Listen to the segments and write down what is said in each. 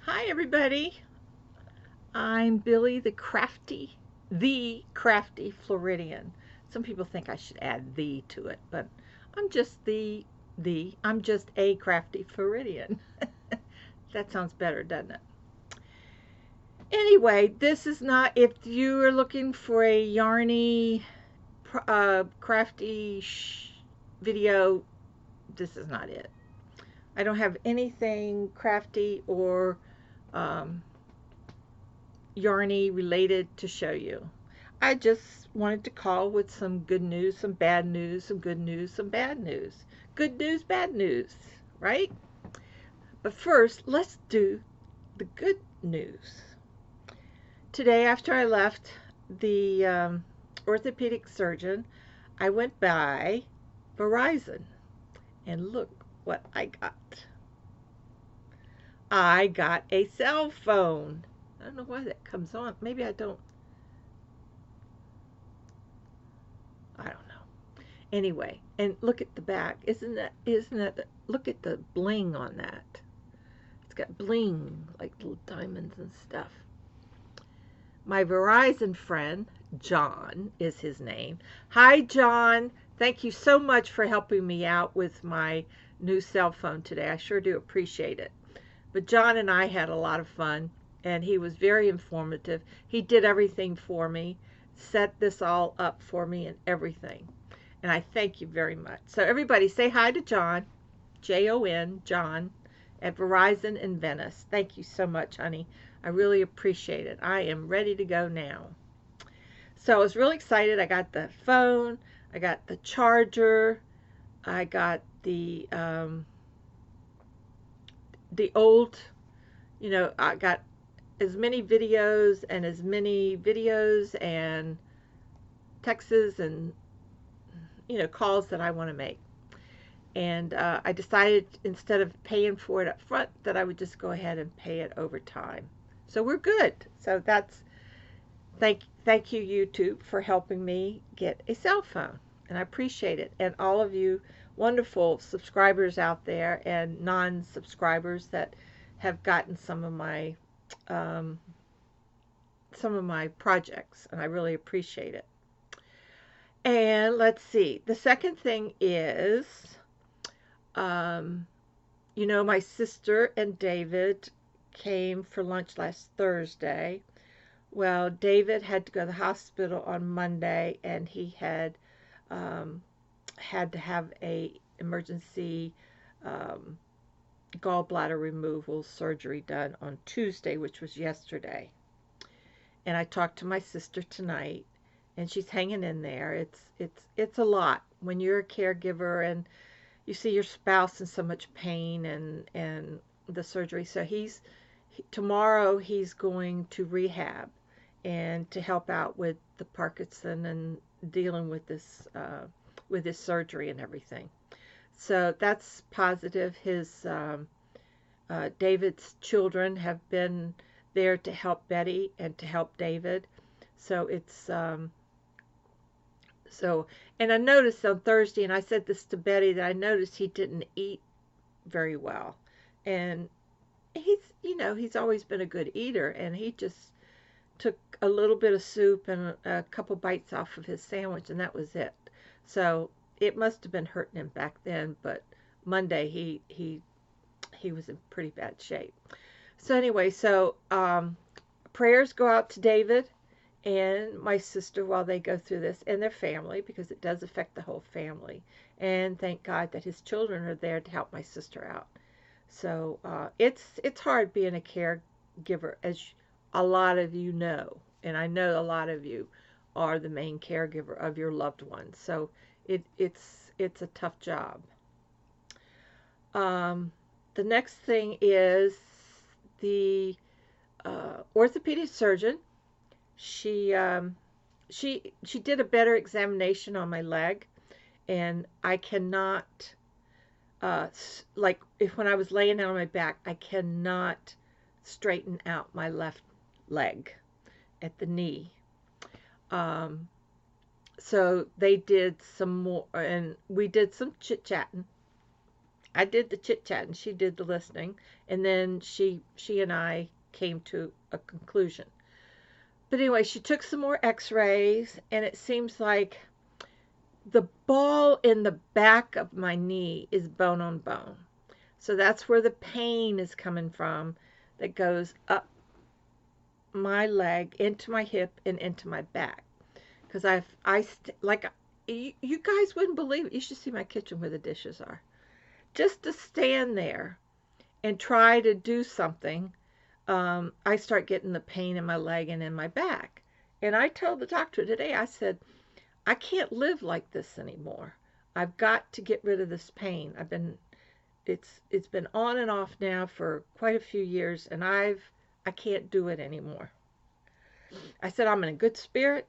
Hi everybody. I'm Billy the Crafty Floridian. Some people think I should add the to it, but I'm just I'm just a Crafty Floridian. That sounds better, doesn't it? Anyway, this is not if you are looking for a yarny crafty video, this is not it. I don't have anything crafty or um, yarny related to show you. I just wanted to call with some good news, some bad news, some good news, some bad news. Good news, bad news, right? But first, let's do the good news. Today, after I left the orthopedic surgeon, I went by Verizon and look what I got. I got a cell phone. I don't know why that comes on. Maybe I don't. I don't know. Anyway, and look at the back. Isn't that look at the bling on that. It's got bling like little diamonds and stuff. My Verizon friend, John is his name. Hi John. Thank you so much for helping me out with my new cell phone today. I sure do appreciate it. But John and I had a lot of fun and he was very informative. He did everything for me, set this all up for me and everything. And I thank you very much. So everybody say hi to John, Jon, John, at Verizon in Venice. Thank you so much, honey. I really appreciate it. I am ready to go now. So I was really excited. I got the phone, I got the charger, I got the old, I got as many videos and texts and calls that I want to make. And I decided instead of paying for it up front that I would just go ahead and pay it over time. So we're good. So that's thank you YouTube for helping me get a cell phone, and I appreciate it. And all of you wonderful subscribers out there and non-subscribers that have gotten um, some of my projects, and I really appreciate it. And let's see. The second thing is um, my sister and David came for lunch last Thursday. Well, David had to go to the hospital on Monday, and he um, had to have a emergency um, gallbladder removal surgery done on Tuesday, which was yesterday. And I talked to my sister tonight, and she's hanging in there. It's a lot when you're a caregiver and you see your spouse in so much pain and the surgery. So tomorrow he's going to rehab and to help out with the Parkinson and dealing with this surgery and everything. So that's positive. His David's children have been there to help Betty and to help David. So it's so and I noticed on Thursday, and I said this to Betty, that I noticed he didn't eat very well, and he's always been a good eater, and he just took a little bit of soup and a couple bites off of his sandwich, and that was it. So it must have been hurting him back then, but Monday he was in pretty bad shape. So anyway, prayers go out to David and my sister while they go through this, and their family, because it does affect the whole family. And thank God that his children are there to help my sister out. So it's hard being a caregiver, as a lot of you know, and I know a lot of you are the main caregiver of your loved ones. So it's a tough job. Um, the next thing is the orthopedic surgeon. She she did a better examination on my leg, and I cannot like if when I was laying down on my back, I cannot straighten out my left leg at the knee. Um, so they did some more, and we did some chit chatting, I did the chit chat and she did the listening, and then she and I came to a conclusion. But anyway, she took some more x-rays, and it seems like the ball in the back of my knee is bone on bone. So that's where the pain is coming from, that goes up my leg into my hip and into my back. Because like, you guys wouldn't believe it. You should see my kitchen where the dishes are. Just to stand there and try to do something, I start getting the pain in my leg and in my back. And I told the doctor today, I said, I can't live like this anymore. I've got to get rid of this pain. It's been on and off now for quite a few years, and I can't do it anymore. I said, I'm in a good spirit.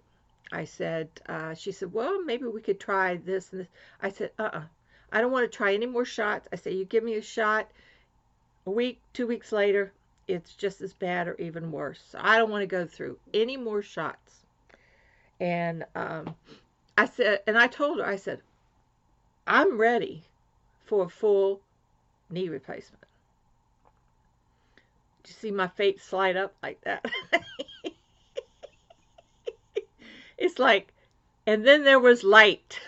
I said, she said, well, maybe we could try this and this. I said, I don't want to try any more shots. I said, you give me a shot, a week, 2 weeks later, it's just as bad or even worse. So I don't want to go through any more shots. And I said, and I told her, I said, I'm ready for a full knee replacement. Did you see my face slide up like that? It's like, and then there was light.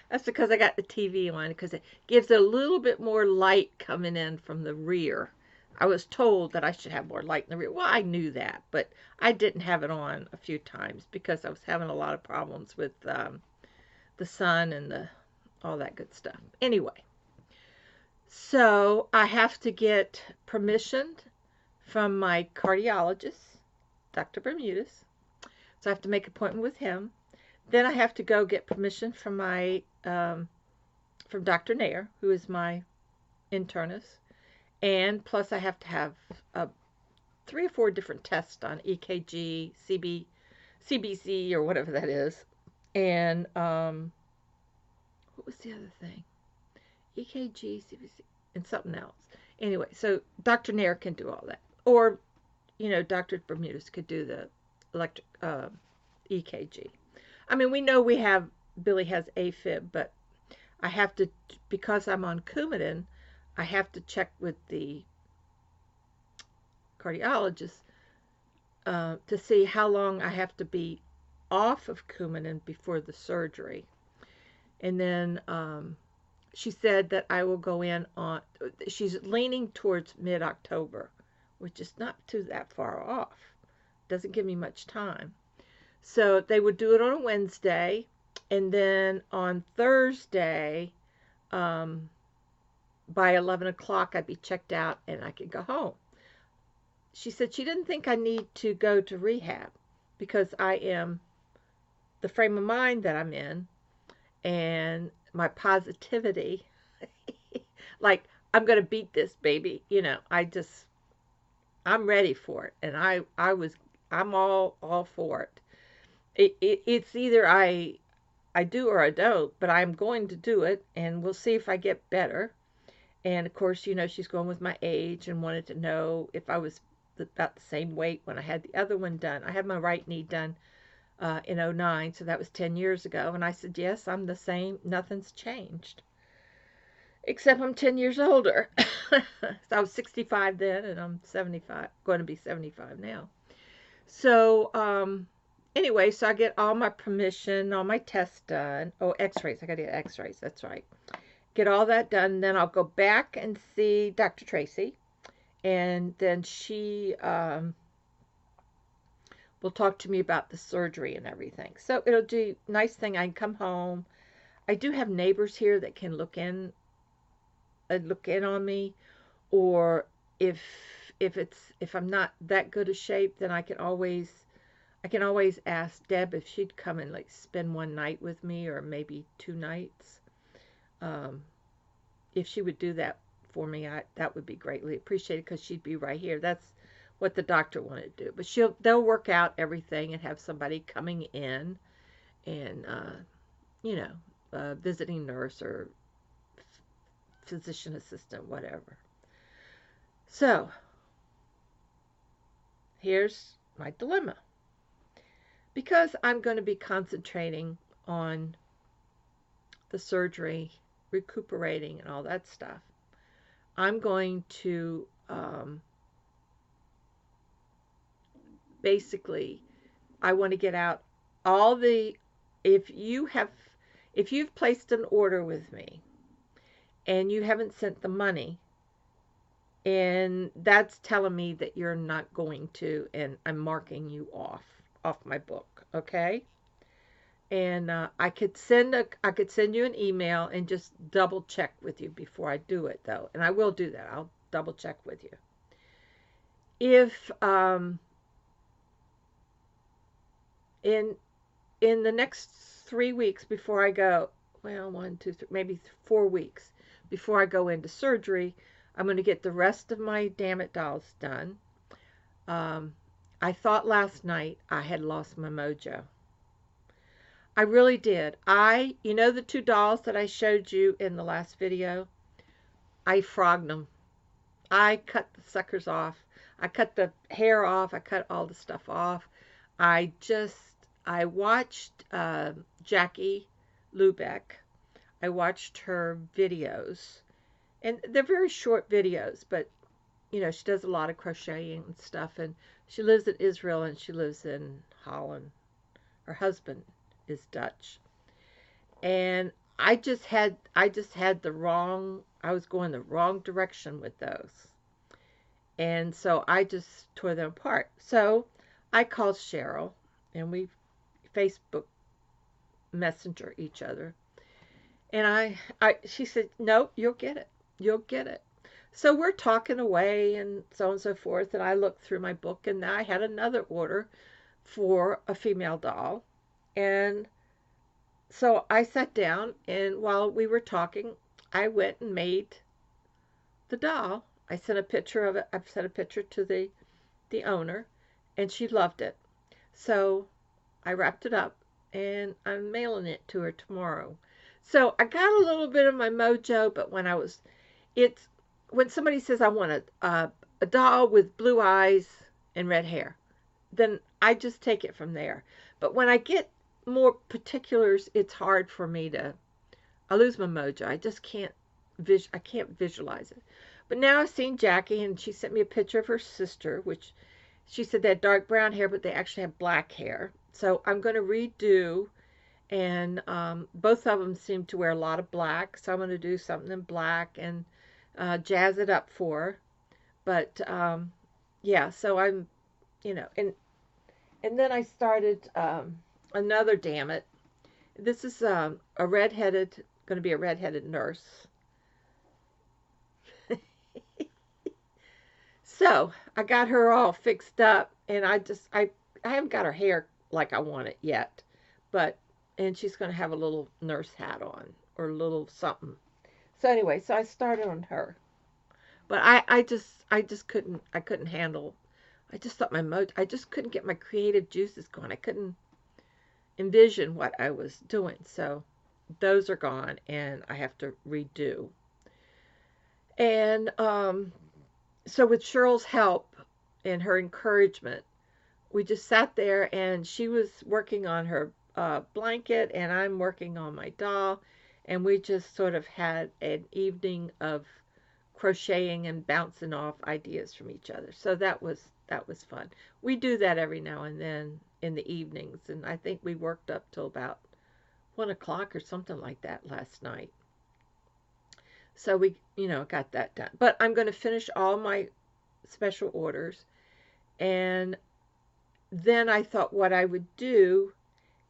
That's because I got the TV on, because it gives it a little bit more light coming in from the rear. I was told that I should have more light in the rear. Well, I knew that, but I didn't have it on a few times because I was having a lot of problems with the sun and all that good stuff. Anyway, so I have to get permission from my cardiologist, Dr. Bermudez. So I have to make an appointment with him. Then I have to go get permission from my from Dr. Nair, who is my internist, and plus I have to have 3 or 4 different tests on EKG, CBC, or whatever that is, and what was the other thing? EKG, CBC, and something else. Anyway, so Dr. Nair can do all that, or Dr. Bermudez could do the electric EKG. I mean, we know Billy has AFib, but I have to, because I'm on Coumadin, I have to check with the cardiologist to see how long I have to be off of Coumadin before the surgery. And then she said that I will go in on, she's leaning towards mid-October, which is not that far off. Doesn't give me much time. So they would do it on a Wednesday, and then on Thursday, by 11 o'clock, I'd be checked out and I could go home. She said she didn't think I need to go to rehab because I am the frame of mind that I'm in and my positivity. Like, I'm going to beat this, baby. I'm ready for it. And I'm all for it. It's either I do or I don't, but I'm going to do it, and we'll see if I get better. And of course, she's going with my age and wanted to know if I was about the same weight when I had the other one done. I had my right knee done in 2009, so that was 10 years ago. And I said, yes, I'm the same. Nothing's changed. Except I'm 10 years older. So I was 65 then, and I'm 75, going to be 75 now. So, anyway, so I get all my permission, all my tests done. Oh, x-rays. I got to get x-rays. That's right. Get all that done. Then I'll go back and see Dr. Tracy. And then she will talk to me about the surgery and everything. So it'll do nice thing. I can come home. I do have neighbors here that can look in on me. Or if I'm not that good a shape, then I can always ask Deb if she'd come and like spend one night with me, or maybe 2 nights. If she would do that for me, that would be greatly appreciated, because she'd be right here. That's what the doctor wanted to do. But they'll work out everything and have somebody coming in and visiting nurse or physician assistant, whatever. So here's my dilemma. Because I'm going to be concentrating on the surgery recuperating and all that stuff, I'm going to basically, I want to get out all the, if you have, if you've placed an order with me and you haven't sent the money, and that's telling me that you're not going to, and I'm marking you off my book, okay? And I could send you an email and just double check with you before I do it, though, and I will do that. I'll double check with you. If in the next 3 weeks before I go, well, 1, 2, 3, maybe 4 weeks before I go into surgery, I'm going to get the rest of my Damn It dolls done. I thought last night I had lost my mojo. I really did. You know the 2 dolls that I showed you in the last video? I frogged them. I cut the suckers off. I cut the hair off. I cut all the stuff off. I watched Jackie Lubeck. I watched her videos. And they're very short videos, but, you know, she does a lot of crocheting and stuff. And she lives in Israel and she lives in Holland. Her husband is Dutch. And I was going the wrong direction with those. And so I just tore them apart. So I called Cheryl and we Facebook Messenger each other. And she said, "Nope, you'll get it. You'll get it." So we're talking away and so on and so forth. And I looked through my book and I had another order for a female doll. And so I sat down, and while we were talking, I went and made the doll. I sent a picture of it. I sent a picture to the owner, and she loved it. So I wrapped it up, and I'm mailing it to her tomorrow. So I got a little bit of my mojo, but when somebody says I want a doll with blue eyes and red hair, then I just take it from there. But when I get more particulars, it's hard for me I lose my mojo. I just can't visualize it. But now I've seen Jackie, and she sent me a picture of her sister, which she said they had dark brown hair, but they actually have black hair. So I'm going to redo, and both of them seem to wear a lot of black, so I'm going to do something in black and jazz it up for her. But yeah, so I'm, and then I started another Damn It. This is going to be a redheaded nurse. So I got her all fixed up, and I haven't got her hair like I want it yet, and she's going to have a little nurse hat on or a little something. So anyway, so I started on her, but I just couldn't handle. I just thought I just couldn't get my creative juices going. I couldn't envision what I was doing. So those are gone, and I have to redo. And so with Cheryl's help and her encouragement, we just sat there, and she was working on her blanket, and I'm working on my doll, and we just sort of had an evening of crocheting and bouncing off ideas from each other. So that was fun. We do that every now and then in the evenings, and I think we worked up till about 1 o'clock or something like that last night. So we, got that done. But I'm going to finish all my special orders, and then I thought what I would do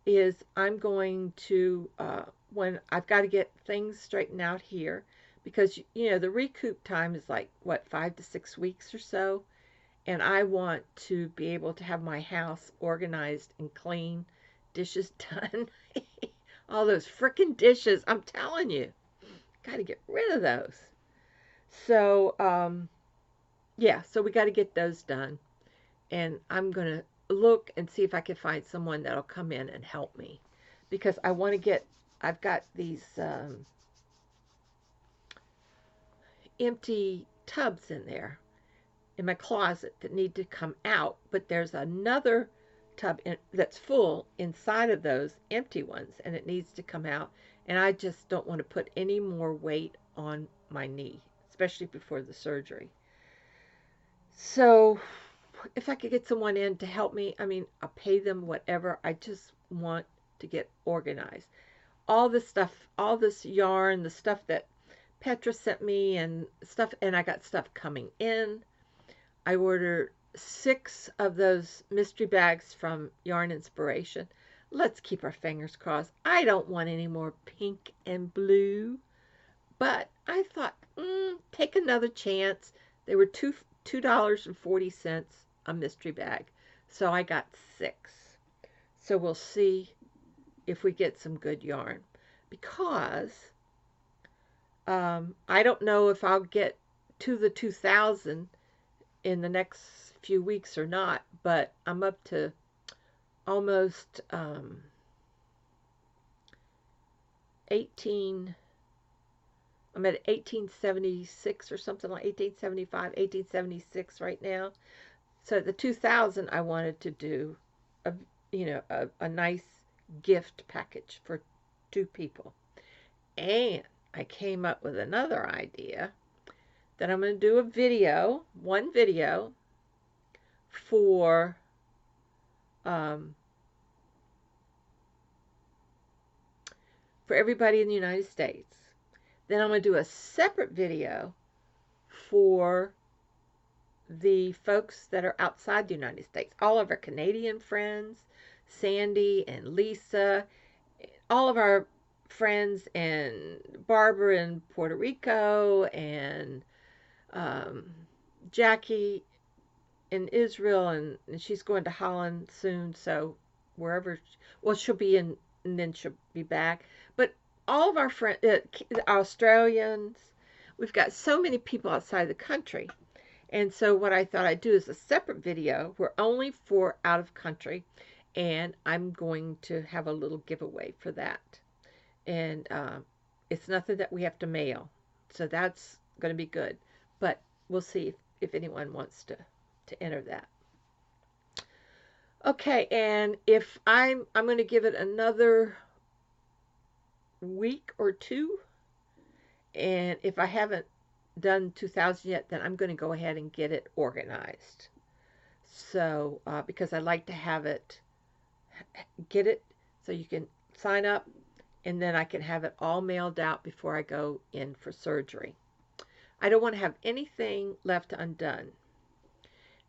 is I'm going to, when I've got to get things straightened out here, because, the recoup time is like, 5 to 6 weeks or so, and I want to be able to have my house organized and clean, dishes done. All those frickin' dishes, I'm telling you, got to get rid of those. So, yeah, so we got to get those done, and I'm going to look and see if I can find someone that'll come in and help me, because I've got these empty tubs in there in my closet that need to come out, but there's another tub that's full inside of those empty ones, and it needs to come out. And I just don't want to put any more weight on my knee, especially before the surgery. So if I could get someone in to help me, I mean, I'll pay them whatever. I just want to get organized. All this stuff, all this yarn, the stuff that Petra sent me and stuff, and I got stuff coming in. I ordered 6 of those mystery bags from Yarn Inspiration. Let's keep our fingers crossed. I don't want any more pink and blue, but I thought, take another chance. They were $2.40 a mystery bag, so I got 6. So we'll see if we get some good yarn, because I don't know if I'll get to the 2,000 in the next few weeks or not, but I'm up to almost 18. I'm at 1876 or something, like 1875, 1876 right now. So the 2,000, I wanted to do a nice gift package for 2 people. And I came up with another idea that I'm going to do one video for everybody in the United States. Then I'm going to do a separate video for the folks that are outside the United States. All of our Canadian friends, Sandy and Lisa, all of our friends, and Barbara in Puerto Rico, and Jackie in Israel, and she's going to Holland soon, so wherever, she'll be in, and then she'll be back. But all of our friends, Australians, we've got so many people outside the country. And so what I thought I'd do is a separate video. We're only for out of country, and I'm going to have a little giveaway for that. And it's nothing that we have to mail, so that's going to be good. But we'll see if anyone wants to enter that. Okay, and if I'm going to give it another week or 2, and if I haven't done 2,000 yet, then I'm going to go ahead and get it organized. So because I like to get it so you can sign up, and then I can have it all mailed out before I go in for surgery. I don't want to have anything left undone.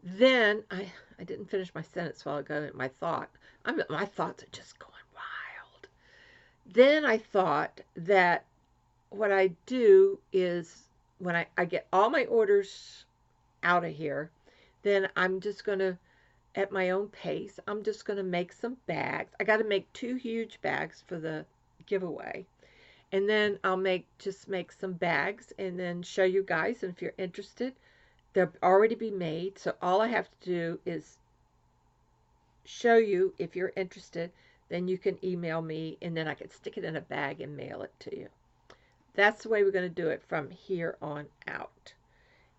Then I didn't finish my sentence while ago. My thoughts are just going wild. Then I thought that what I do is, when I get all my orders out of here, then I'm just going to, at my own pace, I'm just going to make some bags. I got to make 2 huge bags for the giveaway. And then I'll just make some bags and then show you guys. And if you're interested, they'll already be made. So all I have to do is show you. If you're interested, then you can email me, and then I can stick it in a bag and mail it to you. That's the way we're going to do it from here on out.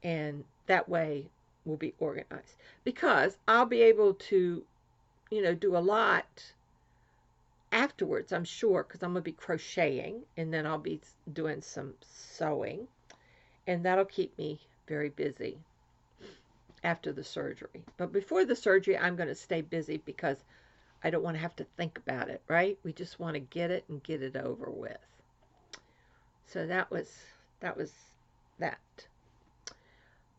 And that way we'll be organized. Because I'll be able to, do a lot afterwards, I'm sure, because I'm going to be crocheting, and then I'll be doing some sewing, and that'll keep me very busy after the surgery. But before the surgery, I'm going to stay busy because I don't want to have to think about it, right? We just want to get it and get it over with. So that was that.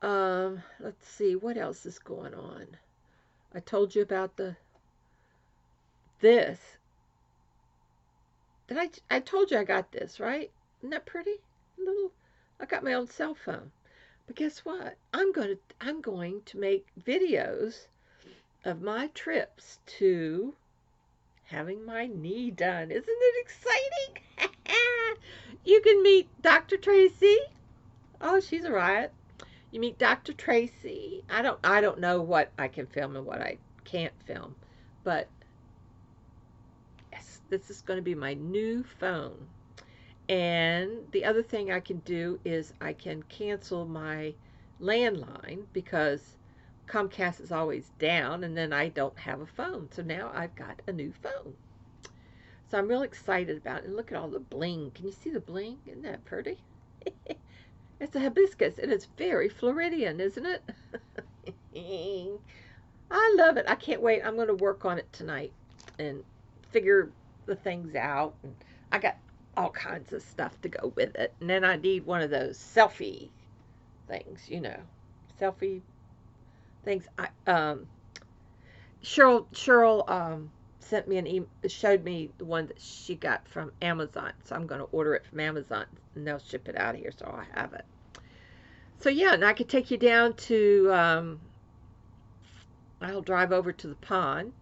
Let's see, what else is going on? I told you about this. I told you I got this, right? Isn't that pretty? I got my own cell phone. But guess what? I'm going to make videos of my trips to having my knee done. Isn't it exciting? You can meet Dr. Tracy. Oh, she's a riot. You meet Dr. Tracy. I don't know what I can film and what I can't film, but yes, this is going to be my new phone. And the other thing I can do is I can cancel my landline, because Comcast is always down, and then I don't have a phone. So now I've got a new phone. So I'm real excited about it. And look at all the bling. Can you see the bling? Isn't that pretty? It's a hibiscus, and it's very Floridian, isn't it? I love it. I can't wait. I'm going to work on it tonight and figure the things out. And I got all kinds of stuff to go with it. And then I need one of those selfie things, selfie things. Cheryl sent me an email, showed me the one that she got from Amazon. So I'm going to order it from Amazon, and they'll ship it out here, so I'll have it. So yeah, and I could take you down to, I'll drive over to the pond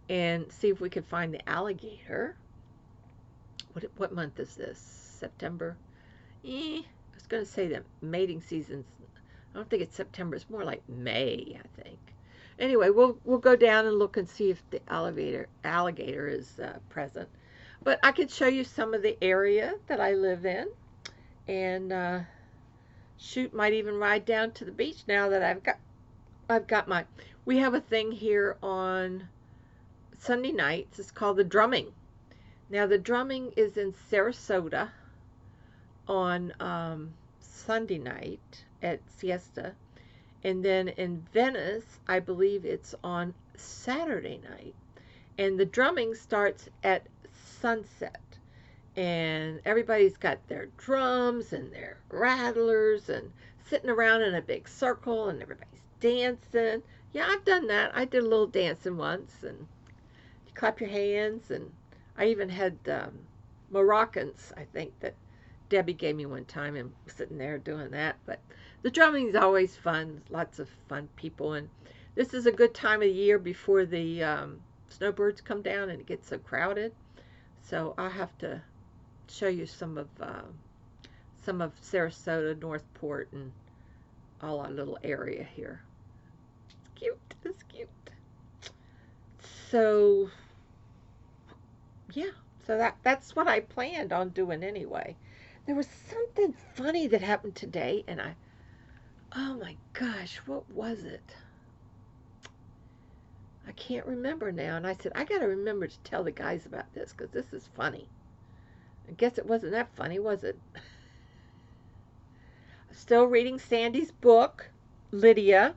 and see if we can find the alligator. What month is this? September? I was going to say that mating season's, I don't think it's September. It's more like May, I think. Anyway, we'll go down and look and see if the alligator is present. But I could show you some of the area that I live in, and shoot, might even ride down to the beach now that I've got my. We have a thing here on Sunday nights. It's called the drumming. Now the drumming is in Sarasota on Sunday night at Siesta. And then in Venice, I believe it's on Saturday night. And the drumming starts at sunset. And everybody's got their drums and their rattlers and sitting around in a big circle and everybody's dancing. Yeah, I've done that. I did a little dancing once. And you clap your hands. And I even had Moroccans, I think, that Debbie gave me one time, and sitting there doing that. But the drumming is always fun. Lots of fun people. And this is a good time of year before the snowbirds come down and it gets so crowded. So I'll have to show you some of Sarasota, Northport, and all our little area here. It's cute. It's cute. So yeah. So that's what I planned on doing anyway. There was something funny that happened today, and oh my gosh, what was it? I can't remember now. And I said, I got to remember to tell the guys about this because this is funny. I guess it wasn't that funny, was it? Still reading Sandy's book, Lydia,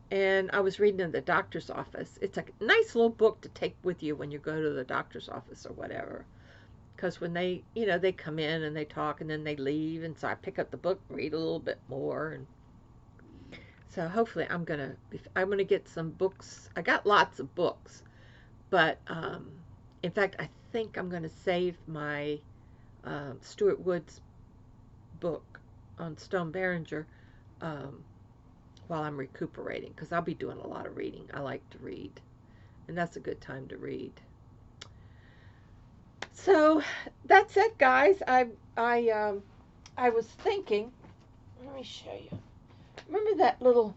and I was reading in the doctor's office. It's a nice little book to take with you when you go to the doctor's office or whatever. Because when they, they come in and they talk and then they leave, and so I pick up the book, read a little bit more, and so hopefully I'm gonna get some books. I got lots of books, but in fact I think I'm gonna save my Stuart Woods book on Stone Behringer while I'm recuperating, because I'll be doing a lot of reading. I like to read, and that's a good time to read. So that's it, guys. I was thinking. Let me show you. Remember that little.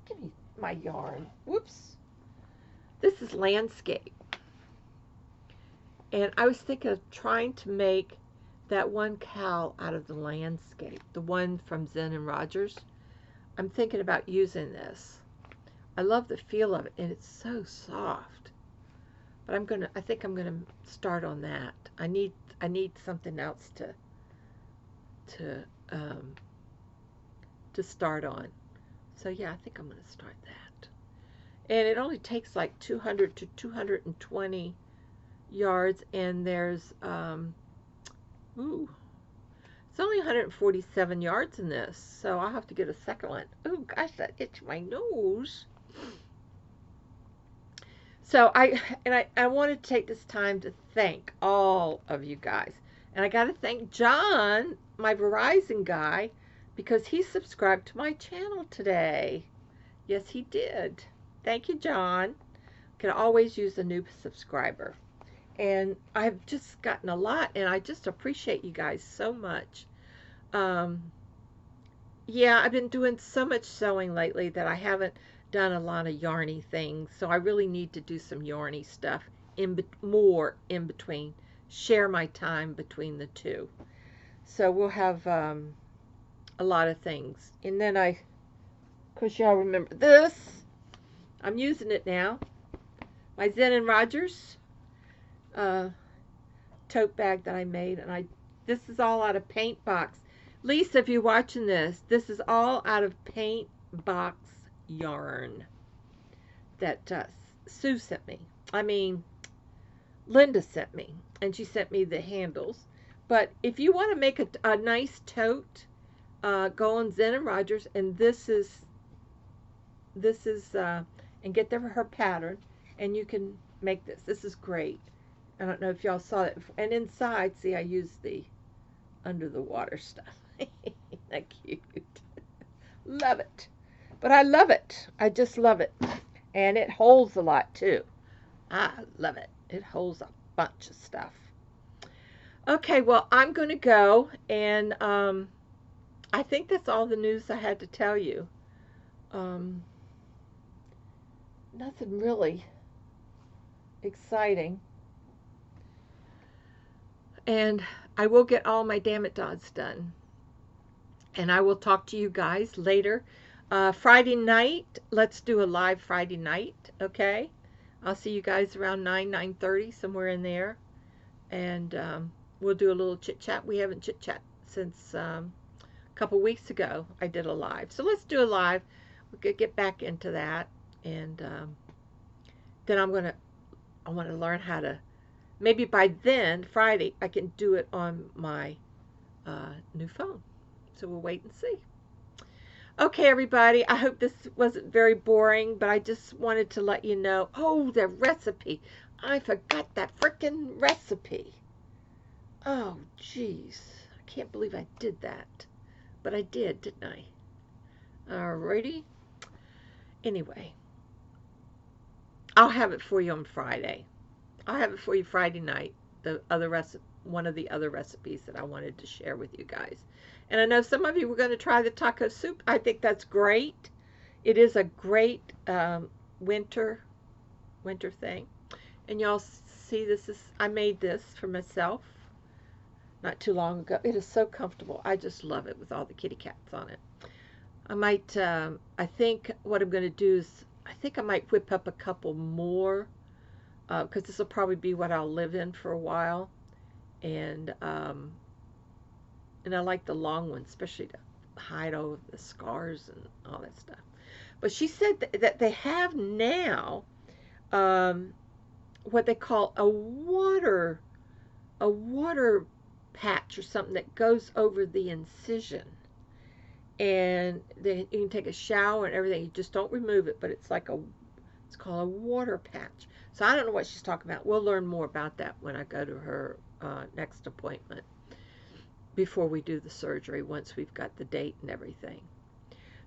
Give me my yarn. Whoops. This is landscape, and I was thinking of trying to make that one cow out of the landscape, the one from Zen and Rogers. I'm thinking about using this. I love the feel of it, and it's so soft. But I think I'm gonna start on that. I need something else to start on. So yeah, I think I'm gonna start that. And it only takes like 200 to 220 yards, and there's it's only 147 yards in this, so I'll have to get a second one. Oh gosh, that itched my nose. So I wanted to take this time to thank all of you guys. And I got to thank John, my Verizon guy, because he subscribed to my channel today. Yes, he did. Thank you, John. Can always use a new subscriber. And I've just gotten a lot, and I just appreciate you guys so much. Yeah, I've been doing so much sewing lately that I haven't done a lot of yarny things, so I really need to do some yarny stuff more in between, share my time between the two. So we'll have a lot of things. And then I Of course, y'all remember this. I'm using it now. My Zen and Rogers uh, tote bag that I made, and this is all out of paint box. Lisa, if you're watching this is all out of paint box yarn that Sue sent me. I mean, Linda sent me, and she sent me the handles. But if you want to make a nice tote, go on Zen and Rogers, and and get her pattern, and you can make this. This is great. I don't know if y'all saw it. And inside, see, I used the under the water stuff. Isn't that cute? Love it. But I love it. I just love it. And it holds a lot too. I love it. It holds a bunch of stuff. Okay, well, I'm going to go, and I think that's all the news I had to tell you. Nothing really exciting. And I will get all my Damn It Dots done. And I will talk to you guys later. Friday night, let's do a live Friday night, okay? I'll see you guys around 9:30, somewhere in there. And we'll do a little chit-chat. We haven't chit-chat since a couple weeks ago. I did a live. So let's do a live. We could get back into that. And then I want to learn how to, maybe by then, Friday, I can do it on my new phone. So we'll wait and see. Okay, everybody, I hope this wasn't very boring, but I just wanted to let you know. Oh, the recipe. I forgot that frickin' recipe. Oh, jeez. I can't believe I did that. But I did, didn't I? Alrighty. Anyway, I'll have it for you on Friday. I'll have it for you Friday night. One of the other recipes that I wanted to share with you guys. And I know some of you were going to try the taco soup. I think that's great. It is a great winter thing. And y'all see, I made this for myself not too long ago. It is so comfortable. I just love it with all the kitty cats on it. I think what I'm going to do is, I think I might whip up a couple more, because this will probably be what I'll live in for a while. And I like the long ones, especially to hide all the scars and all that stuff. But she said that they have now what they call a water patch or something that goes over the incision. And then you can take a shower and everything. You just don't remove it, but it's called a water patch. So I don't know what she's talking about. We'll learn more about that when I go to her next appointment, before we do the surgery, once we've got the date and everything.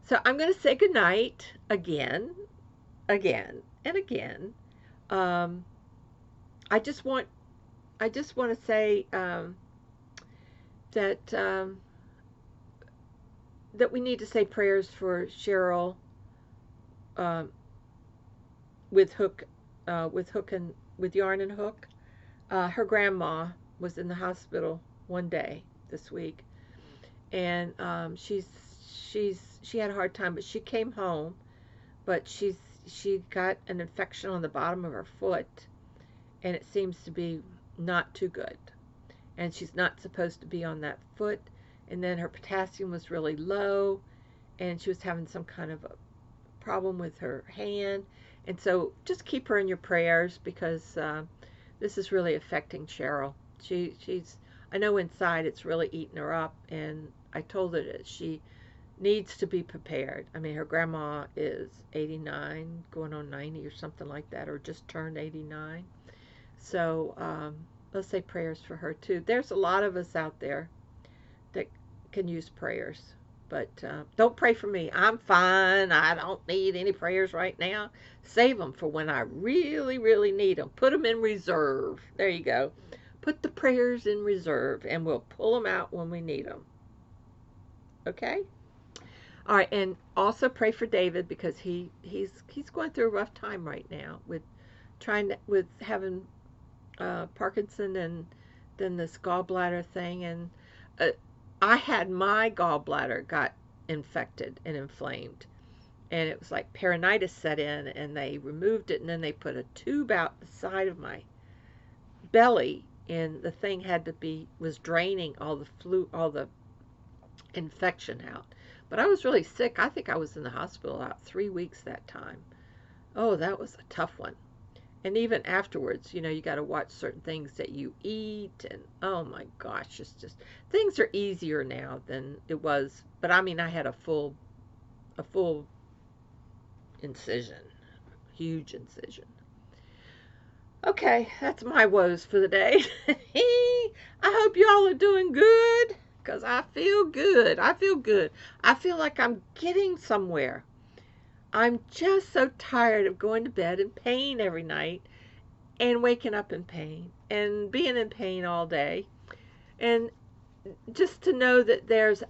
So I'm going to say goodnight again, and again. I just want to say that we need to say prayers for Cheryl with yarn and hook. Her grandma was in the hospital one day this week, and she had a hard time, but she came home, but she got an infection on the bottom of her foot, and it seems to be not too good, and she's not supposed to be on that foot. And then her potassium was really low, and she was having some kind of a problem with her hand. And so just keep her in your prayers, because this is really affecting Cheryl. I know inside it's really eating her up, and I told her that she needs to be prepared. I mean, her grandma is 89, going on 90 or something like that, or just turned 89. So let's say prayers for her too. There's a lot of us out there that can use prayers, but don't pray for me. I'm fine. I don't need any prayers right now. Save them for when I really, really need them. Put them in reserve. There you go. Put the prayers in reserve, and we'll pull them out when we need them. Okay? All right, and also pray for David, because he's going through a rough time right now with having Parkinson, and then this gallbladder thing, and I had my gallbladder got infected and inflamed, and it was like peritonitis set in, and they removed it, and then they put a tube out the side of my belly, and the thing had to be was draining all the infection out. But I was really sick. I think I was in the hospital about 3 weeks that time. Oh, that was a tough one. And even afterwards, you got to watch certain things that you eat, and oh my gosh, it's just things are easier now than it was. But I mean, I had a full incision, huge incision. Okay, that's my woes for the day. I hope y'all are doing good, because I feel good. I feel good. I feel like I'm getting somewhere. I'm just so tired of going to bed in pain every night and waking up in pain and being in pain all day. And just to know that there's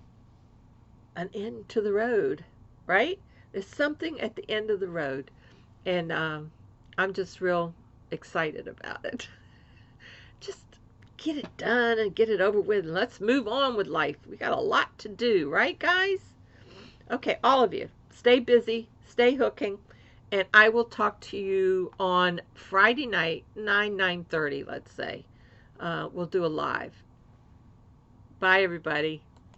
an end to the road, right? There's something at the end of the road. And I'm just real excited about it. Just get it done and get it over with, and let's move on with life. We got a lot to do, right, guys? Okay, all of you, stay busy, stay hooking, and I will talk to you on Friday night, 9:30, let's say. We'll do a live. Bye, everybody.